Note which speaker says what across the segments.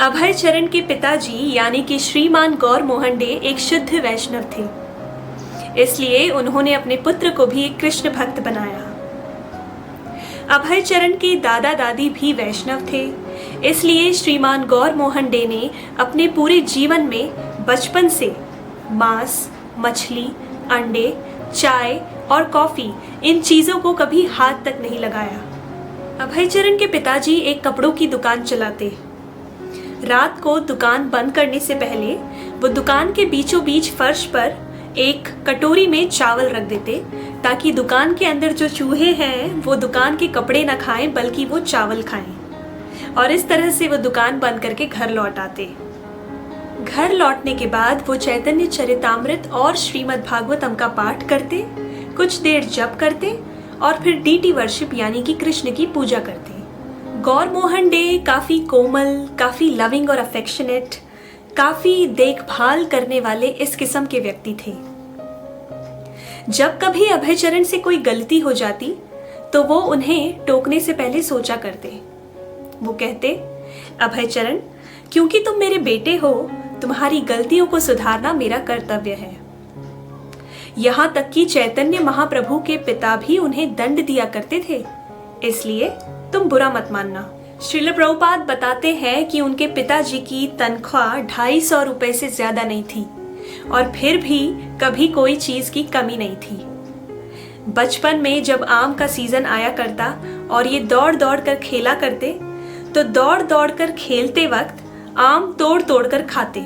Speaker 1: अभय चरण के पिताजी यानी कि श्रीमान गौर मोहन डे एक शुद्ध वैष्णव थे, इसलिए उन्होंने अपने पुत्र को भी एक कृष्ण भक्त बनाया। अभय चरण के दादा दादी भी वैष्णव थे, इसलिए श्रीमान गौर मोहन डे ने अपने पूरे जीवन में बचपन से मांस, मछली, अंडे, चाय और कॉफी इन चीजों को कभी हाथ तक नहीं लगाया। अभय चरण के पिताजी एक कपड़ों की दुकान चलाते। रात को दुकान बंद करने से पहले वो दुकान के बीचों बीच फर्श पर एक कटोरी में चावल रख देते, ताकि दुकान के अंदर जो चूहे हैं वो दुकान के कपड़े न खाएं बल्कि वो चावल खाएं। और इस तरह से वो दुकान बंद करके घर लौट आते। घर लौटने के बाद वो चैतन्य चरितामृत और श्रीमद् भागवतम का पाठ करते, कुछ देर जप करते और फिर डीटी वर्शिप यानी कि कृष्ण की पूजा करते। गौर मोहन डे काफ़ी कोमल, काफ़ी लविंग और अफेक्शनेट, काफ़ी देखभाल करने वाले इस किस्म के व्यक्ति थे। जब कभी अभय चरण से कोई गलती हो जाती तो वो उन्हें टोकने से पहले सोचा करते। वो कहते, अभय चरण, क्योंकि तुम मेरे बेटे हो, तुम्हारी गलतियों को सुधारना मेरा कर्तव्य है। यहां तक कि चैतन्य महाप्रभु के पिता भी उन्हें दंड दिया करते थे, इसलिए तुम बुरा मत मानना। श्रील प्रभुपाद बताते हैं कि उनके पिताजी की तनख्वाह 250 रुपए से ज्यादा नहीं थी और फिर भी कभी कोई चीज की कमी नहीं थी। बचपन में जब आम का सीजन आया करता और ये दौड़ दौड़ कर खेला करते, तो दौड़ दौड़ कर खेलते वक्त आम तोड़ तोड़ कर खाते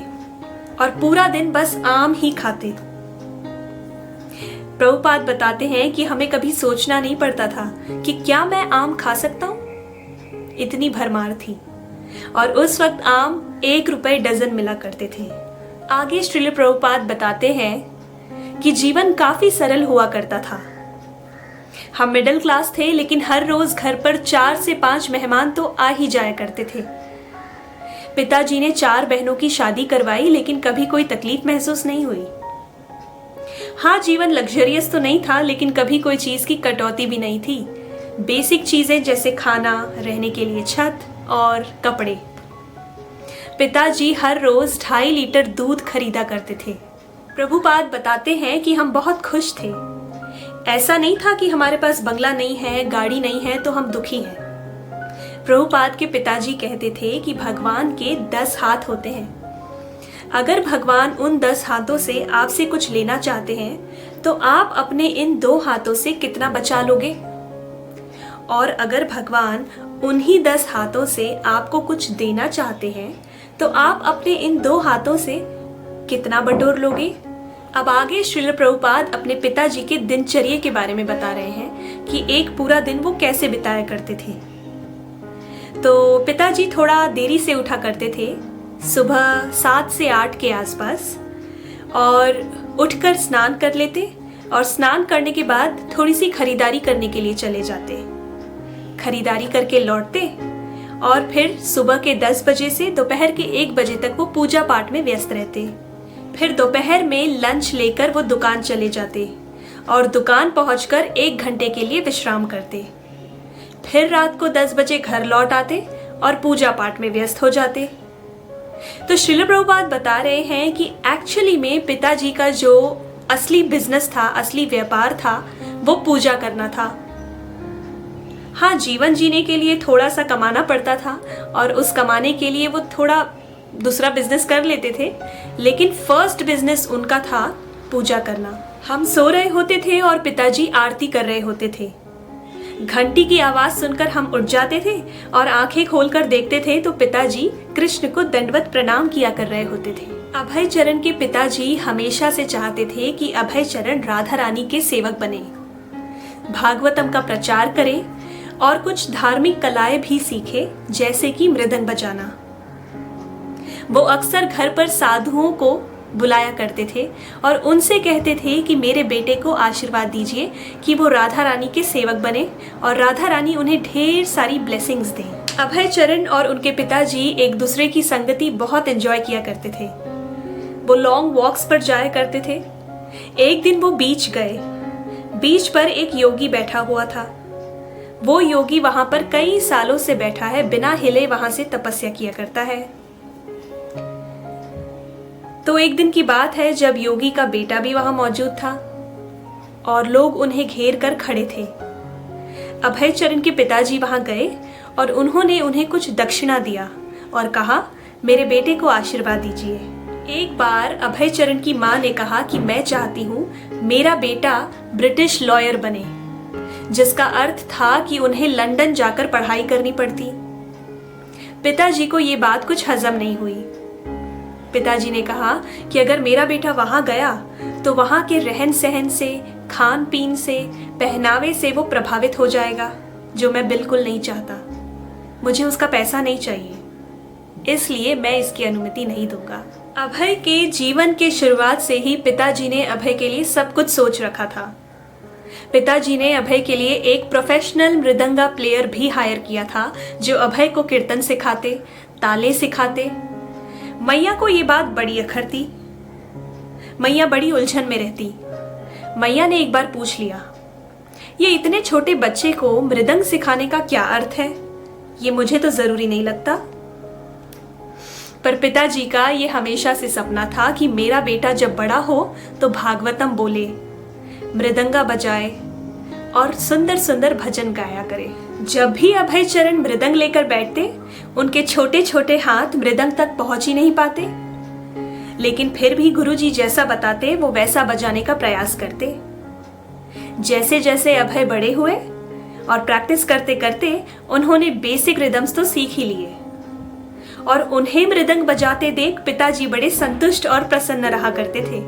Speaker 1: और पूरा दिन बस आम ही खाते। प्रभुपाद बताते हैं कि हमें कभी सोचना नहीं पड़ता था कि क्या मैं आम खा सकता हूं, इतनी भरमार थी। और उस वक्त आम 1 रुपए डजन मिला करते थे। आगे श्रील प्रभुपाद बताते हैं कि जीवन काफी सरल हुआ करता था। हम मिडिल क्लास थे, लेकिन हर रोज घर पर 4 से 5 मेहमान तो आ ही जाया करते थे। पिताजी ने 4 बहनों की शादी करवाई, लेकिन कभी कोई तकलीफ महसूस नहीं हुई। हाँ, जीवन लग्जरियस तो नहीं था, लेकिन कभी कोई चीज की कटौती भी नहीं थी। बेसिक चीजें जैसे खाना, रहने के लिए छत और कपड़े। पिताजी हर रोज 2.5 लीटर दूध खरीदा करते थे। प्रभुपाद बताते हैं कि हम बहुत खुश थे। ऐसा नहीं था कि हमारे पास बंगला नहीं है, गाड़ी नहीं है तो हम दुखी हैं। प्रभुपाद के पिताजी कहते थे कि भगवान के 10 हाथ होते हैं। अगर भगवान उन 10 हाथों से आपसे कुछ लेना चाहते हैं तो आप अपने इन 2 हाथों से कितना बचा लोगे, और अगर भगवान उन्हीं 10 हाथों से आपको कुछ देना चाहते हैं तो आप अपने इन 2 हाथों से कितना बटोर लोगे। अब आगे श्रील प्रभुपाद अपने पिताजी के दिनचर्या के बारे में बता रहे हैं कि एक पूरा दिन वो कैसे बिताया करते थे। तो पिताजी थोड़ा देरी से उठा करते थे, सुबह 7 से 8 के आसपास, और उठकर स्नान कर लेते और स्नान करने के बाद थोड़ी सी खरीदारी करने के लिए चले जाते। खरीदारी करके लौटते और फिर सुबह के 10 बजे से दोपहर के 1 बजे तक वो पूजा पाठ में व्यस्त रहते। फिर दोपहर में लंच लेकर वो दुकान चले जाते और दुकान पहुंचकर 1 घंटे के लिए विश्राम करते। फिर रात को 10 बजे घर लौट आते और पूजा पाठ में व्यस्त हो जाते। तो श्रील प्रभुपाद बता रहे हैं कि एक्चुअली में पिताजी का जो असली बिजनेस था, असली व्यापार था, वो पूजा करना था। हाँ, जीवन जीने के लिए थोड़ा सा कमाना पड़ता था और उस कमाने के लिए वो थोड़ा दूसरा बिजनेस कर लेते थे, लेकिन फर्स्ट बिजनेस उनका था पूजा करना। हम सो रहे होते थे और पिताजी आरती कर रहे होते थे। घंटी की आवाज सुनकर हम उठ जाते थे और आंखें खोलकर देखते थे तो पिताजी कृष्ण को दंडवत प्रणाम किया कर रहे होते थे। अभय चरण के पिताजी हमेशा से चाहते थे कि अभय चरण राधा रानी के सेवक बने, भागवतम का प्रचार करे और कुछ धार्मिक कलाएं भी सीखे, जैसे कि मृदंग बजाना। वो अक्सर घर पर साधुओं को बुलाया करते थे और उनसे कहते थे कि मेरे बेटे को आशीर्वाद दीजिए कि वो राधा रानी के सेवक बने और राधा रानी उन्हें ढेर सारी ब्लेसिंग्स दें। अभय चरण और उनके पिताजी एक दूसरे की संगति बहुत एंजॉय किया करते थे। वो लॉन्ग वॉक्स पर जाया करते थे। एक दिन वो बीच गए। बीच पर एक योगी बैठा हुआ था। वो योगी वहां पर कई सालों से बैठा है, बिना हिले वहां से तपस्या किया करता है। तो एक दिन की बात है जब योगी का बेटा भी वहां मौजूद था और लोग उन्हें घेर कर खड़े थे। अभय चरण के पिताजी वहां गए और उन्होंने उन्हें कुछ दक्षिणा दिया और कहा, मेरे बेटे को आशीर्वाद दीजिए। एक बार अभय चरण की मां ने कहा कि मैं चाहती हूँ मेरा बेटा ब्रिटिश लॉयर बने, जिसका अर्थ था कि उन्हें लंदन जाकर पढ़ाई करनी पड़ती। पिताजी को ये बात कुछ हजम नहीं हुई। पिताजी ने कहा कि अगर मेरा बेटा वहां गया तो वहां के रहन सहन से, खान पीन से, पहनावे से वो प्रभावित हो जाएगा, जो मैं बिल्कुल नहीं चाहता। मुझे उसका पैसा नहीं चाहिए, इसलिए मैं इसकी अनुमति नहीं दूंगा। अभय के जीवन के शुरुआत से ही पिताजी ने अभय के लिए सब कुछ सोच रखा था। पिताजी ने अभय के लिए एक प्रोफेशनल मृदंगा प्लेयर भी हायर किया था, जो अभय को कीर्तन सिखाते, ताले सिखाते। मैया को ये बात बड़ी अखरती। मैया बड़ी उलझन में रहती। मैया ने एक बार पूछ लिया, ये इतने छोटे बच्चे को मृदंग सिखाने का क्या अर्थ है? ये मुझे तो जरूरी नहीं लगता। पर पिताजी का ये हमेशा से सपना था कि मेरा बेटा जब बड़ा हो तो भागवतम बोले, मृदंगा बजाए और सुंदर सुंदर भजन गाया करे। जब भी अभय चरण मृदंग लेकर बैठते, उनके छोटे छोटे हाथ मृदंग तक पहुंच ही नहीं पाते, लेकिन फिर भी गुरुजी जैसा बताते वो वैसा बजाने का प्रयास करते। जैसे जैसे अभय बड़े हुए और प्रैक्टिस करते करते उन्होंने बेसिक रिदम्स तो सीख ही लिए और उन्हें मृदंग बजाते देख पिताजी बड़े संतुष्ट और प्रसन्न रहा करते थे।